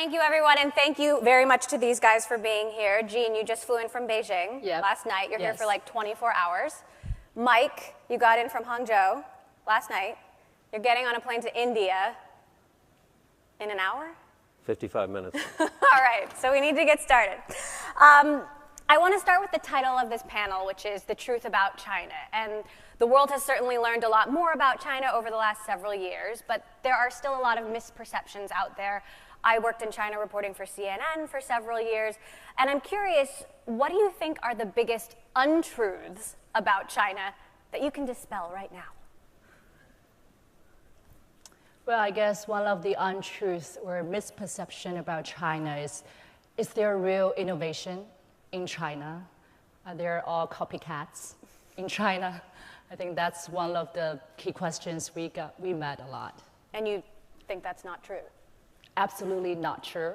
Thank you, everyone, and thank you very much to these guys for being here. Jean, you just flew in from Beijing last night. You're here for like 24 hours. Mike, you got in from Hangzhou last night. You're getting on a plane to India in an hour? 55 minutes. All right, so we need to get started. I want to start with the title of this panel, which is The Truth About China. And the world has certainly learned a lot more about China over the last several years, but there are still a lot of misperceptions out there. I worked in China reporting for CNN for several years, and I'm curious, what do you think are the biggest untruths about China that you can dispel right now? Well, I guess one of the untruths or misperception about China is there real innovation in China? They're all copycats in China. I think that's one of the key questions we met a lot. And you think that's not true? Absolutely not true.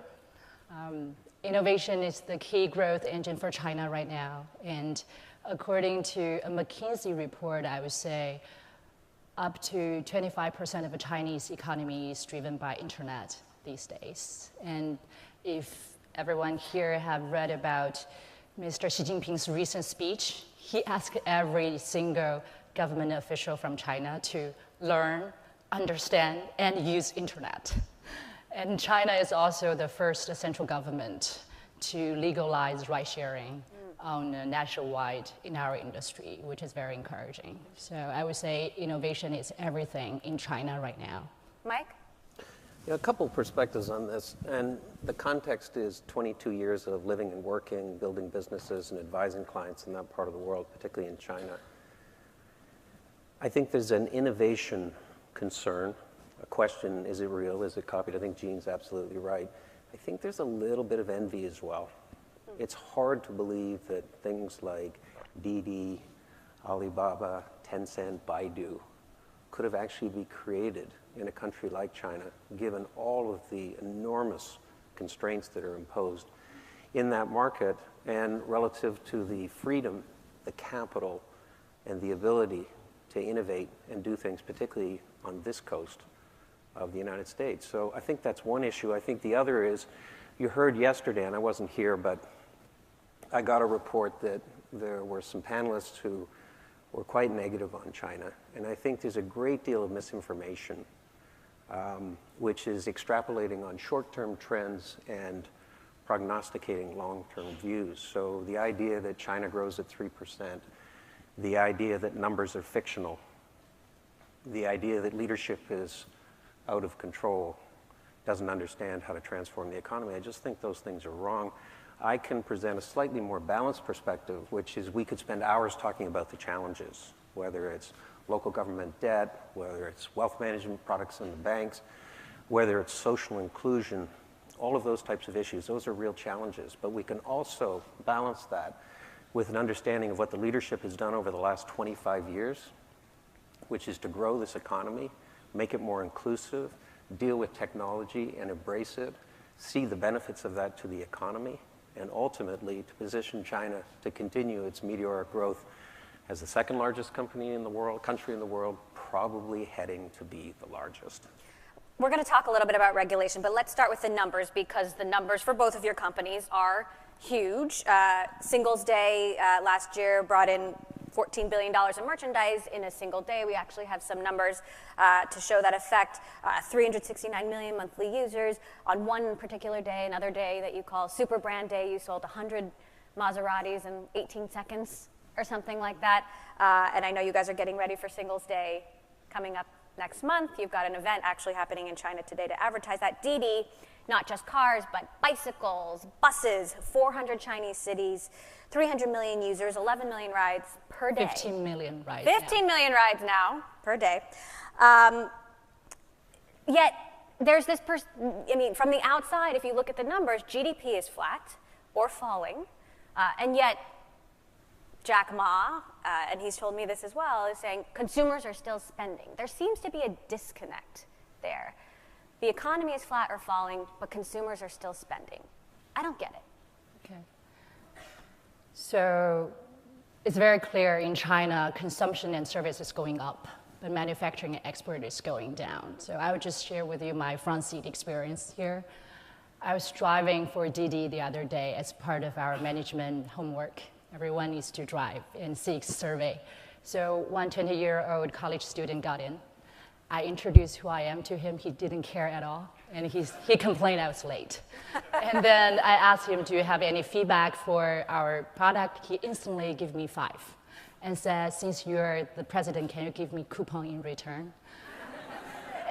Innovation is the key growth engine for China right now. And according to a McKinsey report, I would say up to 25% of the Chinese economy is driven by internet these days. And if everyone here have read about Mr. Xi Jinping's recent speech, he asked every single government official from China to learn, understand, and use internet. And China is also the first central government to legalize ride-sharing on a nationwide in our industry, which is very encouraging. So I would say innovation is everything in China right now. Mike? Yeah, a couple perspectives on this, and the context is 22 years of living and working, building businesses and advising clients in that part of the world, particularly in China. I think there's an innovation concern. A question, is it real, is it copied? I think Jean's absolutely right. I think there's a little bit of envy as well. It's hard to believe that things like Didi, Alibaba, Tencent, Baidu could have actually been created in a country like China, given all of the enormous constraints that are imposed in that market and relative to the freedom, the capital, and the ability to innovate and do things, particularly on this coast of the United States. So I think that's one issue. I think the other is, you heard yesterday, and I wasn't here, but I got a report that there were some panelists who were quite negative on China. And I think there's a great deal of misinformation, which is extrapolating on short-term trends and prognosticating long-term views. So the idea that China grows at 3%, the idea that numbers are fictional, the idea that leadership is out of control, doesn't understand how to transform the economy. I just think those things are wrong. I can present a slightly more balanced perspective, which is we could spend hours talking about the challenges, whether it's local government debt, whether it's wealth management products in the banks, whether it's social inclusion, all of those types of issues. Those are real challenges. But we can also balance that with an understanding of what the leadership has done over the last 25 years, which is to grow this economy, make it more inclusive, deal with technology and embrace it, see the benefits of that to the economy, and ultimately to position China to continue its meteoric growth as the second largest country in the world, probably heading to be the largest. We're going to talk a little bit about regulation, but let's start with the numbers, because the numbers for both of your companies are huge. Singles Day last year brought in $14 billion in merchandise in a single day. We actually have some numbers to show that effect. 369 million monthly users. On one particular day, another day that you call Super Brand Day, you sold 100 Maseratis in 18 seconds or something like that. And I know you guys are getting ready for Singles Day coming up next month. You've got an event actually happening in China today to advertise that. Didi, not just cars, but bicycles, buses, 400 Chinese cities, 300 million users, 11 million rides per day. 15 million rides 15 million rides now per day. Yet there's this, from the outside, if you look at the numbers, GDP is flat or falling, and yet Jack Ma, and he's told me this as well, is saying consumers are still spending. There seems to be a disconnect there. The economy is flat or falling, but consumers are still spending. I don't get it. Okay. So it's very clear in China, consumption and service is going up, but manufacturing and export is going down. So I would just share with you my front seat experience here. I was driving for Didi the other day as part of our management homework. Everyone needs to drive and seek survey. So one 20-year-old college student got in. I introduced who I am to him. He didn't care at all, and he complained I was late. And then I asked him, do you have any feedback for our product? He instantly gave me 5 and said, since you're the president, can you give me coupon in return?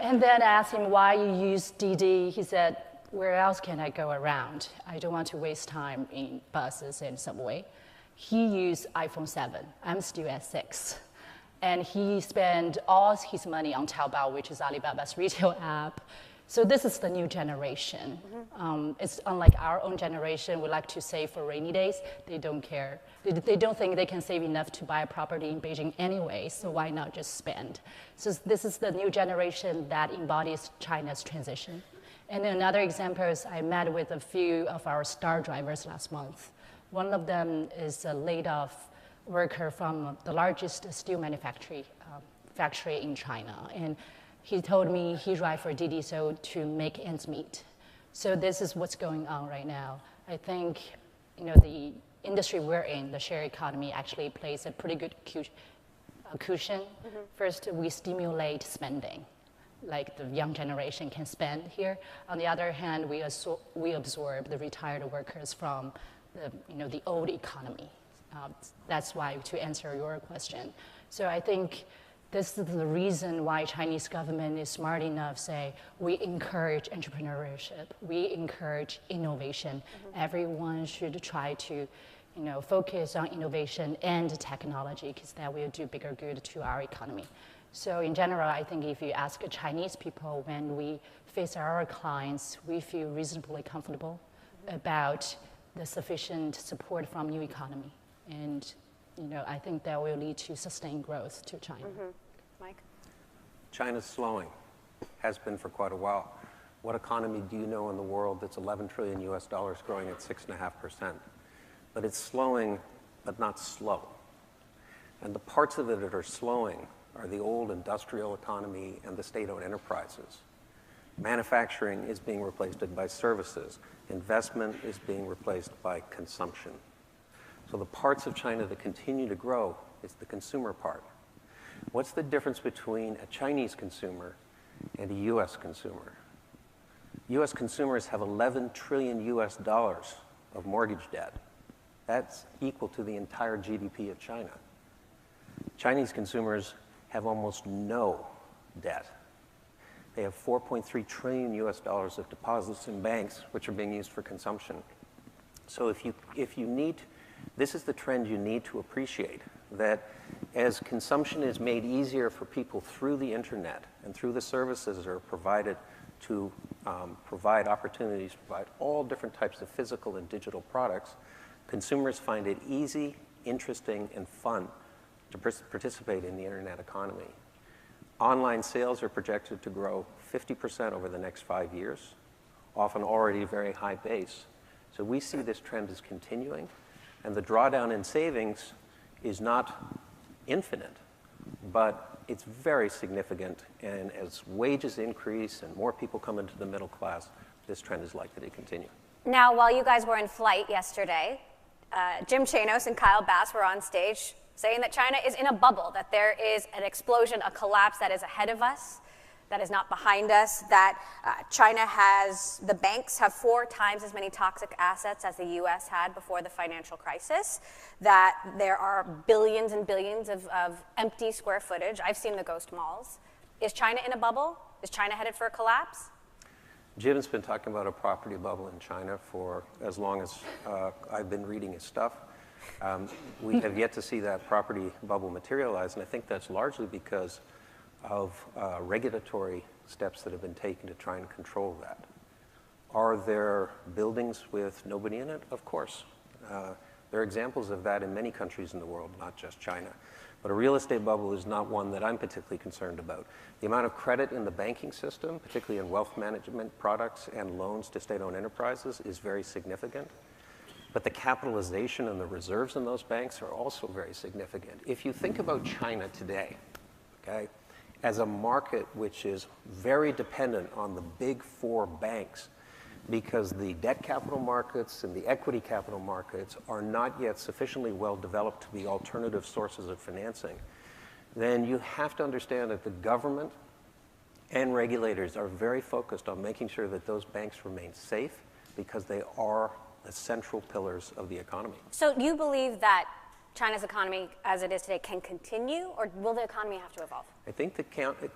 And then I asked him why you use Didi. He said, where else can I go around? I don't want to waste time in buses and subway. He used iPhone 7. I'm still at 6. And he spent all his money on Taobao, which is Alibaba's retail app. So this is the new generation. It's unlike our own generation. We like to save for rainy days. They don't care. They don't think they can save enough to buy a property in Beijing anyway, so why not just spend? So this is the new generation that embodies China's transition. And another example is I met with a few of our star drivers last month. One of them is a laid-off worker from the largest steel manufacturing factory in China. And he told me he drives for Didi so to make ends meet. So this is what's going on right now. I think the industry we're in, the share economy, actually plays a pretty good cushion. First, we stimulate spending, like the young generation can spend here. On the other hand, we absorb the retired workers from the old economy. That's why, to answer your question. So I think this is the reason why Chinese government is smart enough to say, we encourage entrepreneurship, we encourage innovation. Everyone should try to focus on innovation and technology, because that will do bigger good to our economy. So in general, I think if you ask Chinese people, when we face our clients, we feel reasonably comfortable about the sufficient support from new economy. And I think that will lead to sustained growth to China. Mike? China's slowing, has been for quite a while. What economy do you know in the world that's 11 trillion US dollars growing at 6.5%? But it's slowing, but not slow. And the parts of it that are slowing are the old industrial economy and the state-owned enterprises. Manufacturing is being replaced by services. Investment is being replaced by consumption. So the parts of China that continue to grow is the consumer part. What's the difference between a Chinese consumer and a US consumer? US consumers have 11 trillion US dollars of mortgage debt. That's equal to the entire GDP of China. Chinese consumers have almost no debt. They have 4.3 trillion US dollars of deposits in banks, which are being used for consumption. So if you need, this is the trend you need to appreciate, that as consumption is made easier for people through the internet and through the services that are provided to provide opportunities, provide all different types of physical and digital products, consumers find it easy, interesting, and fun to participate in the internet economy. Online sales are projected to grow 50% over the next 5 years, often already a very high base. So we see this trend as continuing, and the drawdown in savings is not infinite, but it's very significant. And as wages increase and more people come into the middle class, this trend is likely to continue. Now, while you guys were in flight yesterday, Jim Chanos and Kyle Bass were on stage saying that China is in a bubble, that there is an explosion, a collapse that is ahead of us, that is not behind us, that China has, the banks have 4 times as many toxic assets as the US had before the financial crisis, that there are billions and billions of empty square footage. I've seen the ghost malls. Is China in a bubble? Is China headed for a collapse? Jim's been talking about a property bubble in China for as long as I've been reading his stuff. We have yet to see that property bubble materialize, and I think that's largely because of regulatory steps that have been taken to try and control that. Are there buildings with nobody in it? Of course. There are examples of that in many countries in the world, not just China. But a real estate bubble is not one that I'm particularly concerned about. The amount of credit in the banking system, particularly in wealth management products and loans to state-owned enterprises, is very significant. But the capitalization and the reserves in those banks are also very significant. If you think about China today, okay, as a market which is very dependent on the big 4 banks, because the debt capital markets and the equity capital markets are not yet sufficiently well developed to be alternative sources of financing, then you have to understand that the government and regulators are very focused on making sure that those banks remain safe because they are the central pillars of the economy. So you believe that China's economy as it is today can continue, or will the economy have to evolve? I think the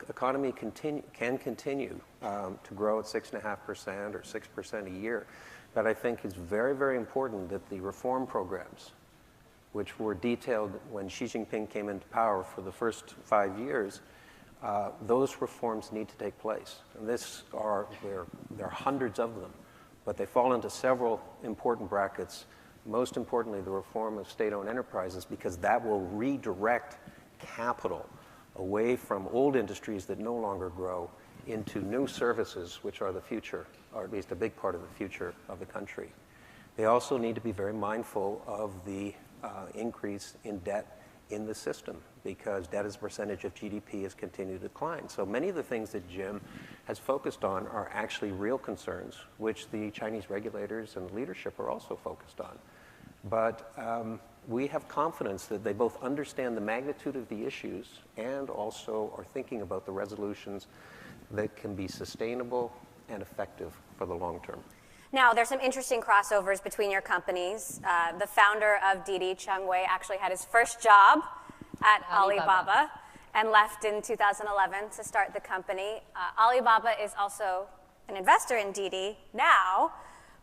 economy can continue to grow at 6.5% or 6% a year. But I think it's very, very important that the reform programs, which were detailed when Xi Jinping came into power for the first 5 years, those reforms need to take place. And there are hundreds of them, but they fall into several important brackets. Most importantly, the reform of state-owned enterprises, because that will redirect capital away from old industries that no longer grow into new services, which are the future, or at least a big part of the future of the country. They also need to be very mindful of the increase in debt in the system, because debt as a percentage of GDP has continued to decline. So many of the things that Jim has focused on are actually real concerns, which the Chinese regulators and leadership are also focused on. But we have confidence that they both understand the magnitude of the issues and also are thinking about the resolutions that can be sustainable and effective for the long term. Now, there's some interesting crossovers between your companies. The founder of Didi, Chuxing Wei, actually had his first job at Alibaba and left in 2011 to start the company. Alibaba is also an investor in Didi now,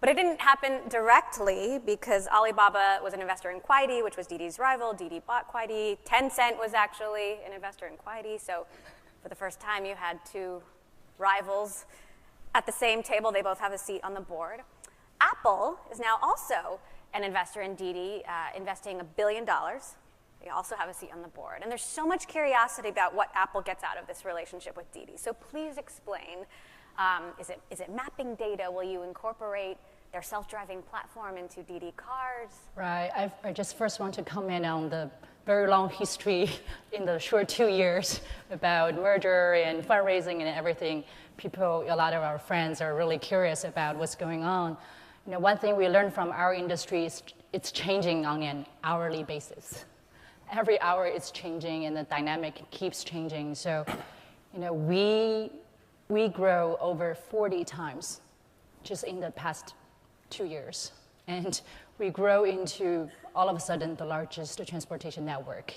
but it didn't happen directly because Alibaba was an investor in Kuaidi, which was Didi's rival. Didi bought Kuaidi. Tencent was actually an investor in Kuaidi. So for the first time, you had two rivals at the same table. They both have a seat on the board. Apple is now also an investor in Didi, investing $1 billion. They also have a seat on the board. And there's so much curiosity about what Apple gets out of this relationship with Didi. So please explain, is it mapping data? Will you incorporate their self-driving platform into Didi cars? Right. I just first want to comment on the very long history in the short 2 years about merger and fundraising and everything. People, a lot of our friends are really curious about what's going on. You know, one thing we learned from our industry is it's changing on an hourly basis. Every hour it's changing and the dynamic keeps changing. So, you know, we grow over 40 times just in the past 2 years. And we grow into, all of a sudden, the largest transportation network.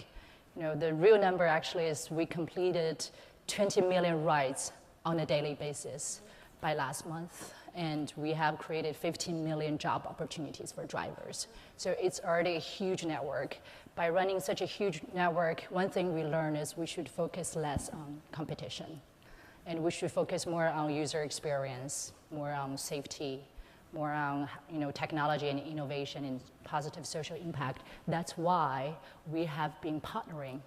You know, the real number actually is we completed 20 million rides on a daily basis by last month. And we have created 15 million job opportunities for drivers. So it's already a huge network. By running such a huge network, one thing we learned is we should focus less on competition. And we should focus more on user experience, more on safety, more on technology and innovation and positive social impact. That's why we have been partnering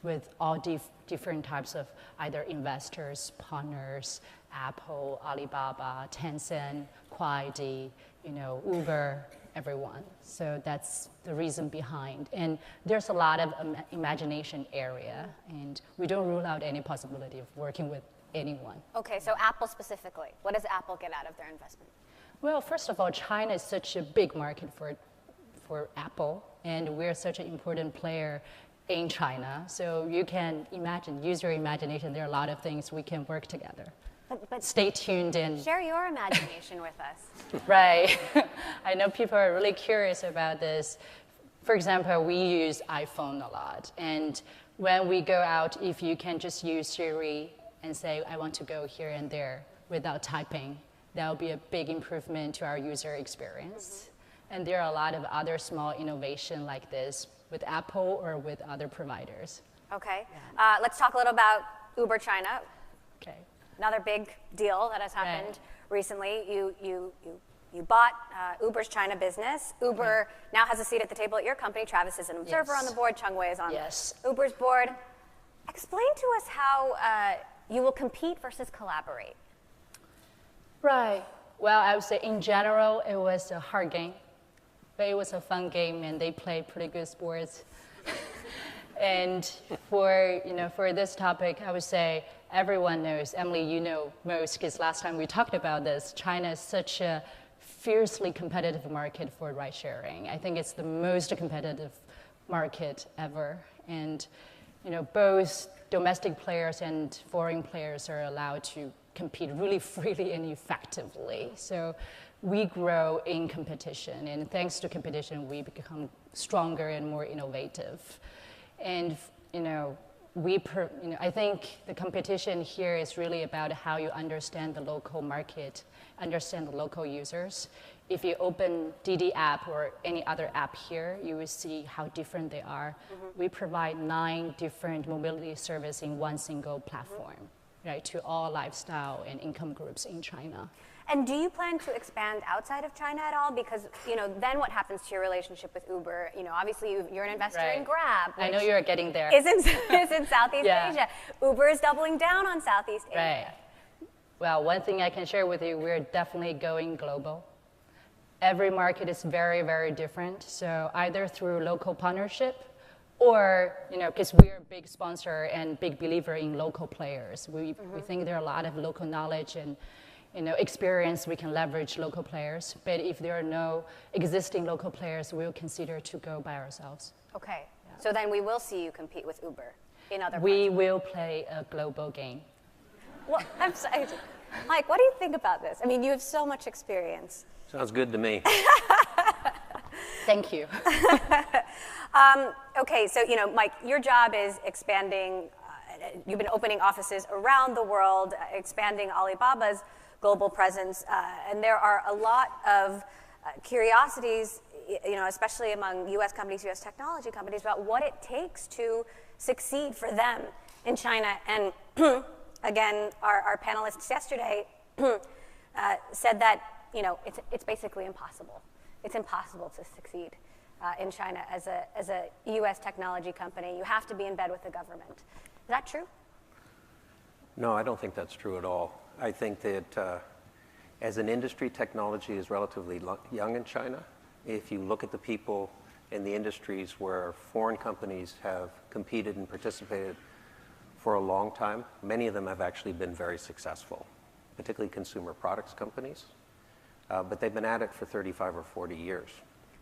with all different types of either investors, partners, Apple, Alibaba, Tencent, Kuaidi, Uber, everyone. So that's the reason behind. And there's a lot of imagination area, and we don't rule out any possibility of working with anyone. Okay, so Apple specifically, what does Apple get out of their investment? Well, first of all, China is such a big market for Apple, and we're such an important player in China. So you can imagine, use your imagination, there are a lot of things we can work together. But stay tuned and share your imagination with us. Right. I know people are really curious about this. For example, we use iPhone a lot. And when we go out, if you can just use Siri and say, I want to go here and there without typing, that will be a big improvement to our user experience. Mm-hmm. And there are a lot of other small innovation like this with Apple or with other providers. Okay. Yeah. Let's talk a little about Uber China. Okay. Another big deal that has happened recently. You bought Uber's China business. Uber now has a seat at the table at your company. Travis is an observer on the board. Chuxing Wei is on Uber's board. Explain to us how you will compete versus collaborate. Right. Well, I would say in general, it was a hard game, but it was a fun game, and they play pretty good sports. And for this topic, I would say everyone knows, Emily, you know most, because last time we talked about this, China is such a fiercely competitive market for ride sharing. I think it's the most competitive market ever. And both domestic players and foreign players are allowed to compete really freely and effectively. So we grow in competition, and thanks to competition, we become stronger and more innovative. And I think the competition here is really about how you understand the local market, understand the local users. If you open Didi app or any other app here, you will see how different they are. We provide 9 different mobility services in one single platform, right, to all lifestyle and income groups in China. And do you plan to expand outside of China at all? Because then what happens to your relationship with Uber? Obviously you're an investor in Grab. I know you're getting there. Is in Southeast Asia. Uber is doubling down on Southeast Asia. Right. Well, one thing I can share with you, we're definitely going global. Every market is very, very different. So either through local partnership or, because we're a big sponsor and big believer in local players. We think there are a lot of local knowledge and experience we can leverage local players. But if there are no existing local players, we'll consider to go by ourselves. Okay. Yeah. So then we will see you compete with Uber in other parts. We will play a global game. Well, I'm sorry. Mike, what do you think about this? I mean, you have so much experience. Sounds good to me. Thank you. Okay, so Mike, your job is expanding. You've been opening offices around the world, expanding Alibaba's global presence, and there are a lot of curiosities, especially among U.S. companies, U.S. technology companies, about what it takes to succeed for them in China. And again, our panelists yesterday said that it's basically impossible. It's impossible to succeed in China as a U.S. technology company. You have to be in bed with the government. Is that true? No, I don't think that's true at all. I think that as an industry, technology is relatively young in China. If you look at the people in the industries where foreign companies have competed and participated for a long time, many of them have actually been very successful, particularly consumer products companies. But they've been at it for 35 or 40 years.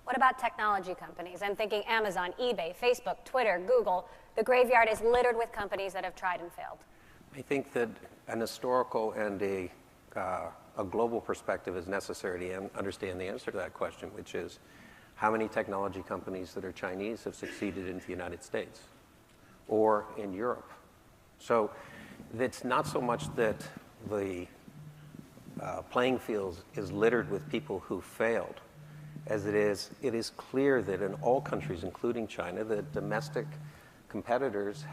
What about technology companies? I'm thinking Amazon, eBay, Facebook, Twitter, Google. The graveyard is littered with companies that have tried and failed. I think that an historical and a global perspective is necessary to understand the answer to that question, which is how many technology companies that are Chinese have succeeded in the United States or in Europe. So it's not so much that the playing field is littered with people who failed, as it is clear that in all countries, including China, that domestic competitors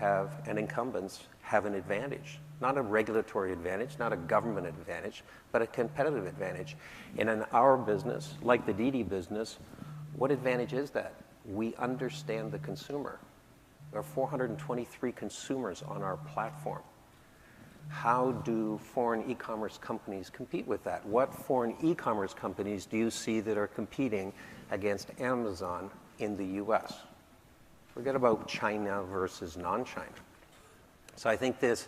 and incumbents have an advantage. Not a regulatory advantage, not a government advantage, but a competitive advantage. And in our business, like the Didi business, what advantage is that? We understand the consumer. There are 423 consumers on our platform. How do foreign e-commerce companies compete with that? What foreign e-commerce companies do you see that are competing against Amazon in the US? Forget about China versus non-China. So I think this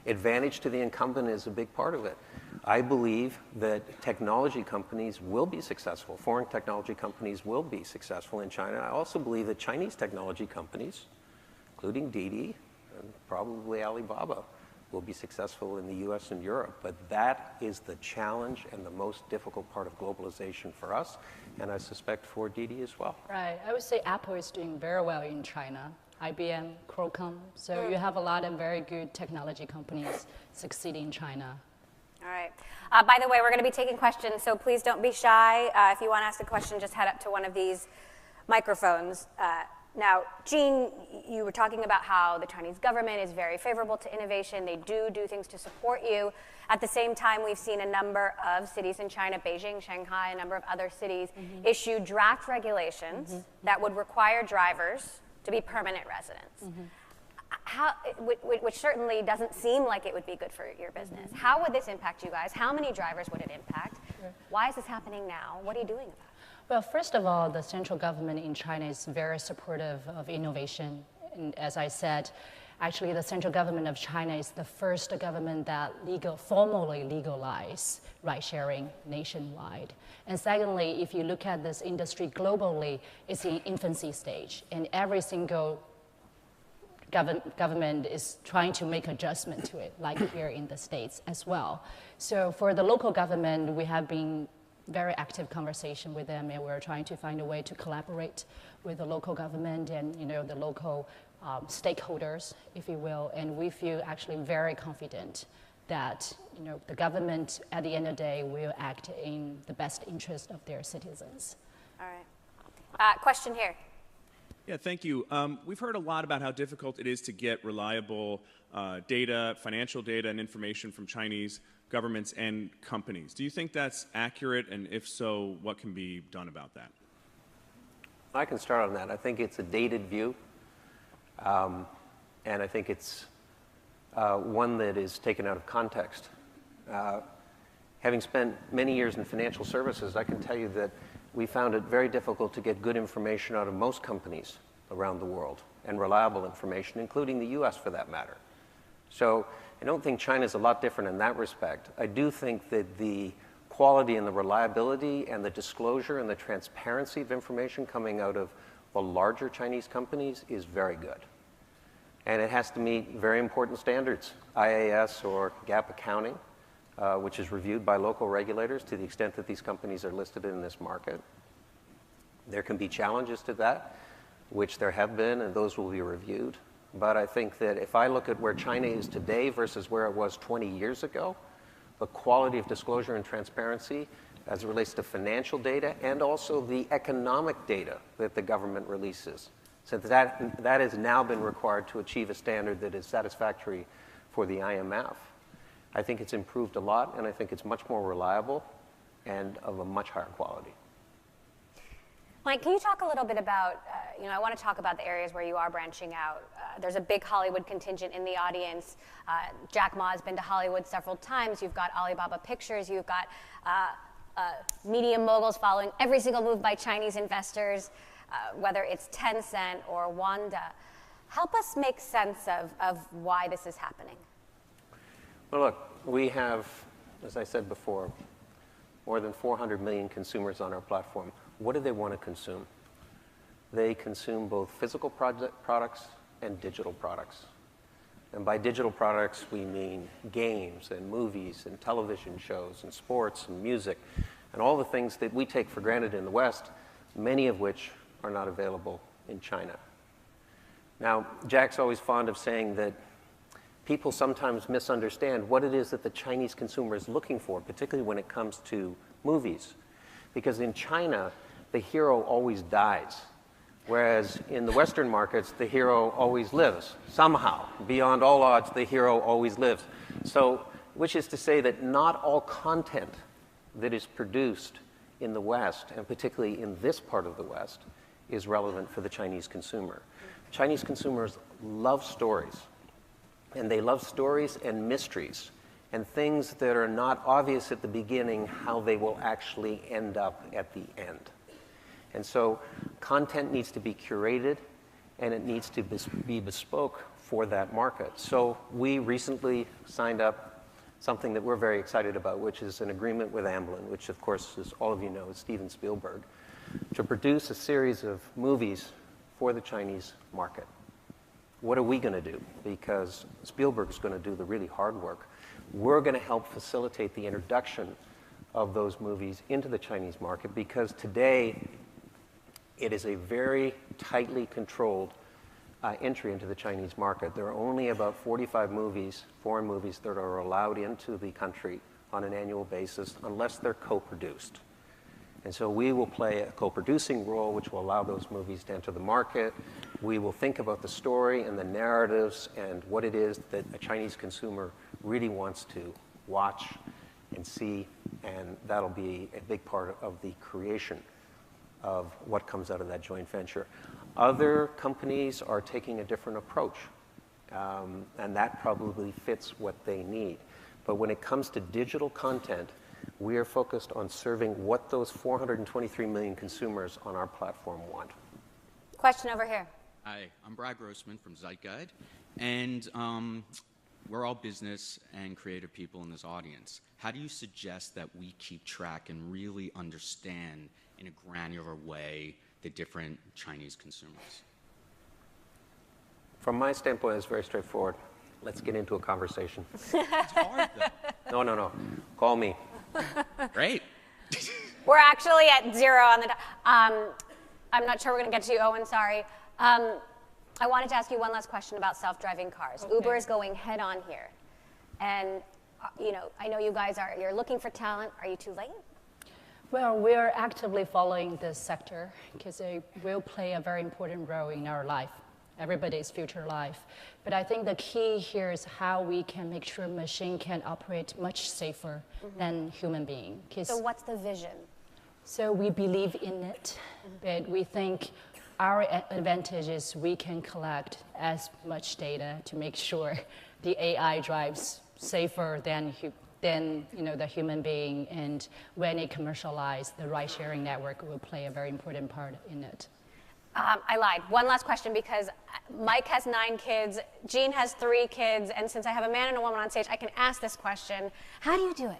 advantage to the incumbent is a big part of it. I believe that technology companies will be successful. Foreign technology companies will be successful in China. I also believe that Chinese technology companies, including Didi and probably Alibaba, will be successful in the US and Europe. But that is the challenge and the most difficult part of globalization for us, and I suspect for Didi as well. Right. I would say Apple is doing very well in China. IBM, Qualcomm. So you have a lot of very good technology companies succeeding in China. All right. By the way, we're going to be taking questions, so please don't be shy. If you want to ask a question, just head up to one of these microphones. Now, Jean, you were talking about how the Chinese government is very favorable to innovation. They do things to support you. At the same time, we've seen a number of cities in China, Beijing, Shanghai, a number of other cities, issue draft regulations that would require drivers to be permanent residents. Which certainly doesn't seem like it would be good for your business. How would this impact you guys? How many drivers would it impact? Why is this happening now? What are you doing about it? Well, first of all, the central government in China is very supportive of innovation And as I said, actually the central government of China is the first government that formally legalized ride-sharing nationwide. And secondly, if you look at this industry globally, it's in infancy stage, and every single government is trying to make adjustment to it, like here in the States as well. So for the local government, we have been very active conversation with them, and we're trying to find a way to collaborate with the local government and the local stakeholders, if you will. And we feel actually very confident that the government at the end of the day will act in the best interest of their citizens. All right. Question here. Yeah, thank you. We've heard a lot about how difficult it is to get reliable data, financial data and information from Chinese governments and companies. Do you think that's accurate? And if so, what can be done about that? I can start on that. I think it's a dated view. And I think it's one that is taken out of context. Having spent many years in financial services, I can tell you that we found it very difficult to get good information out of most companies around the world, and reliable information, including the US for that matter. So I don't think China's a lot different in that respect. I do think that the quality and the reliability and the disclosure and the transparency of information coming out of the larger Chinese companies is very good. And it has to meet very important standards, IAS or GAAP accounting, which is reviewed by local regulators to the extent that these companies are listed in this market. There can be challenges to that, which there have been, and those will be reviewed. But I think that if I look at where China is today versus where it was 20 years ago, the quality of disclosure and transparency as it relates to financial data and also the economic data that the government releases, so that has now been required to achieve a standard that is satisfactory for the IMF. I think it's improved a lot, and I think it's much more reliable and of a much higher quality. Mike, can you talk a little bit about, I want to talk about the areas where you are branching out. There's a big Hollywood contingent in the audience. Jack Ma has been to Hollywood several times. You've got Alibaba Pictures. You've got media moguls following every single move by Chinese investors, whether it's Tencent or Wanda. Help us make sense of why this is happening. Well, look, we have, as I said before, more than 400 million consumers on our platform. What do they want to consume? They consume both physical products and digital products. And by digital products, we mean games and movies and television shows and sports and music and all the things that we take for granted in the West, many of which are not available in China. Now, Jack's always fond of saying that people sometimes misunderstand what it is that the Chinese consumer is looking for, particularly when it comes to movies. Because in China, the hero always dies. Whereas in the Western markets, the hero always lives. Somehow, beyond all odds, the hero always lives. So, which is to say that not all content that is produced in the West, and particularly in this part of the West, is relevant for the Chinese consumer. Chinese consumers love stories. And they love stories and mysteries, and things that are not obvious at the beginning how they will actually end up at the end. And so content needs to be curated, and it needs to be bespoke for that market. So we recently signed up something that we're very excited about, which is an agreement with Amblin, which of course, as all of you know, is Steven Spielberg, to produce a series of movies for the Chinese market. What are we going to do? Because Spielberg's going to do the really hard work. We're going to help facilitate the introduction of those movies into the Chinese market, because today it is a very tightly controlled entry into the Chinese market. There are only about 45 movies, foreign movies, that are allowed into the country on an annual basis unless they're co-produced. And so we will play a co-producing role, which will allow those movies to enter the market. We will think about the story and the narratives and what it is that a Chinese consumer really wants to watch and see, and that'll be a big part of the creation of what comes out of that joint venture. Other companies are taking a different approach, and that probably fits what they need. But when it comes to digital content, we are focused on serving what those 423 million consumers on our platform want. Question over here. Hi, I'm Brad Grossman from Zeitguide, and we're all business and creative people in this audience. How do you suggest that we keep track and really understand in a granular way the different Chinese consumers? From my standpoint, it's very straightforward. Let's get into a conversation. It's hard, though. No. Call me. Great. We're actually at 0 on the. I'm not sure we're going to get to you, Owen. Sorry. I wanted to ask you one last question about self-driving cars. Okay. Uber is going head on here, and I know you guys you're looking for talent. Are you too late? Well, we're actively following this sector because it will play a very important role in our life, everybody's future life. But I think the key here is how we can make sure machine can operate much safer than human being. So what's the vision? So we believe in it, but we think our advantage is we can collect as much data to make sure the AI drives safer than the human being, and when it commercialized, the ride-sharing network will play a very important part in it. I lied. One last question, because Mike has 9 kids, Jean has 3 kids, and since I have a man and a woman on stage, I can ask this question. How do you do it?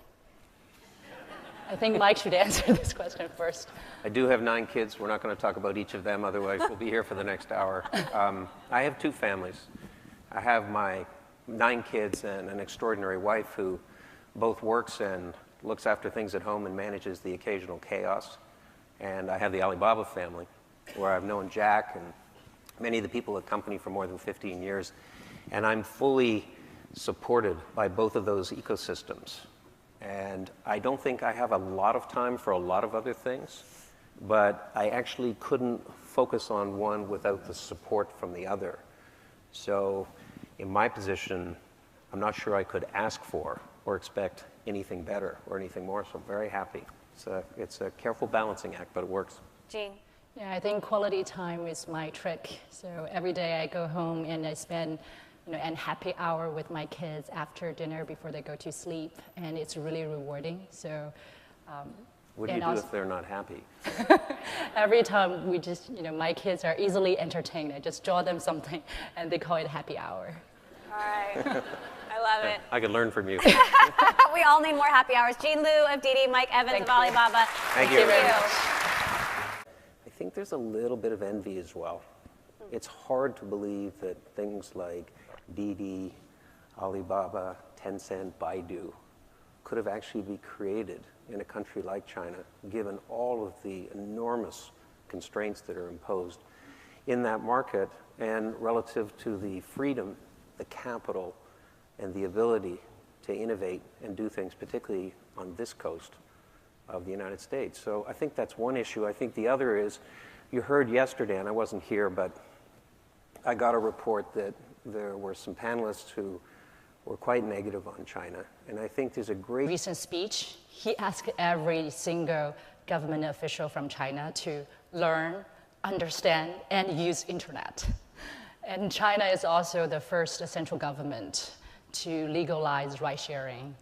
I think Mike should answer this question first. I do have 9 kids. We're not going to talk about each of them, otherwise we'll be here for the next hour. I have 2 families. I have my 9 kids and an extraordinary wife who both works and looks after things at home and manages the occasional chaos. And I have the Alibaba family, where I've known Jack and many of the people at the company for more than 15 years. And I'm fully supported by both of those ecosystems. And I don't think I have a lot of time for a lot of other things, but I actually couldn't focus on one without the support from the other. So in my position, I'm not sure I could ask for or expect anything better or anything more, so I'm very happy. It's a careful balancing act, but it works. Jean? Yeah, I think quality time is my trick. So every day I go home and I spend and happy hour with my kids after dinner before they go to sleep, and it's really rewarding. So, what do you do if they're not happy? Every time we just, my kids are easily entertained. I just draw them something, and they call it happy hour. All right. I love it. I could learn from you. We all need more happy hours. Jean Liu of Didi, Mike Evans of Alibaba. Thank you very much. I think there's a little bit of envy as well. It's hard to believe that things like Didi, Alibaba, Tencent, Baidu could have actually been created in a country like China, given all of the enormous constraints that are imposed in that market, and relative to the freedom, the capital, and the ability to innovate and do things, particularly on this coast of the United States. So I think that's one issue. I think the other is, you heard yesterday, and I wasn't here, but I got a report that there were some panelists who were quite negative on China. And I think there's a great recent speech, he asked every single government official from China to learn, understand, and use internet. And China is also the first central government to legalize ride-sharing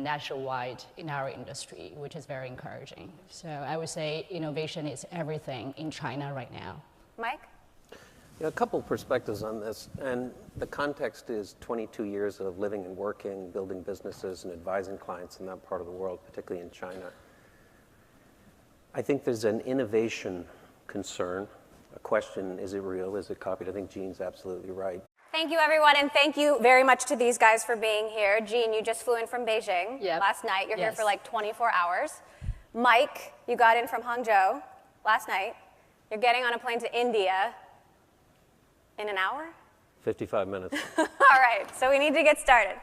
nationwide in our industry, which is very encouraging. So I would say innovation is everything in China right now. Mike? A couple perspectives on this, and the context is 22 years of living and working, building businesses and advising clients in that part of the world, particularly in China. I think there's an innovation concern. A question, is it real? Is it copied? I think Jean's absolutely right. Thank you, everyone, and thank you very much to these guys for being here. Jean, you just flew in from Beijing last night. You're here for like 24 hours. Mike, you got in from Hangzhou last night. You're getting on a plane to India in an hour? 55 minutes. All right, so we need to get started.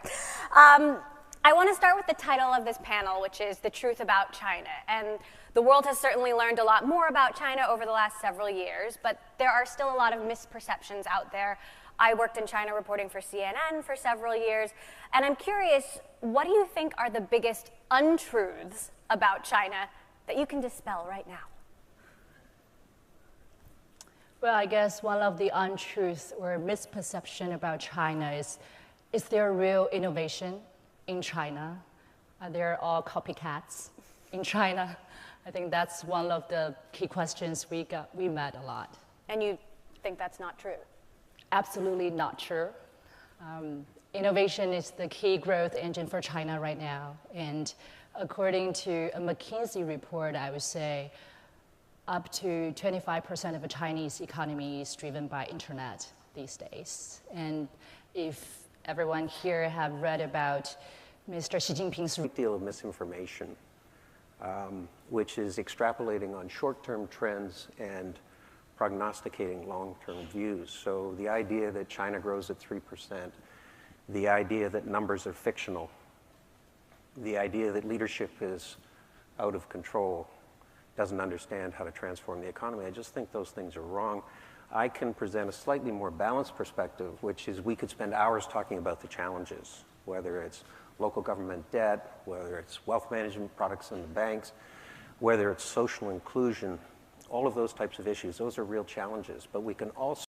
I want to start with the title of this panel, which is The Truth About China. And the world has certainly learned a lot more about China over the last several years, but there are still a lot of misperceptions out there. I worked in China reporting for CNN for several years, and I'm curious, what do you think are the biggest untruths about China that you can dispel right now? Well, I guess one of the untruths or misperception about China is there real innovation in China? They're all copycats in China. I think that's one of the key questions we met a lot. And you think that's not true? Absolutely not true. Innovation is the key growth engine for China right now. And according to a McKinsey report, I would say up to 25% of the Chinese economy is driven by internet these days. And if everyone here have read about Mr. Xi Jinping's Great deal of misinformation, which is extrapolating on short-term trends and prognosticating long-term views. So the idea that China grows at 3%, the idea that numbers are fictional, the idea that leadership is out of control, doesn't understand how to transform the economy, I just think those things are wrong. I can present a slightly more balanced perspective, which is we could spend hours talking about the challenges, whether it's local government debt, whether it's wealth management products in the banks, whether it's social inclusion, all of those types of issues. Those are real challenges, but we can also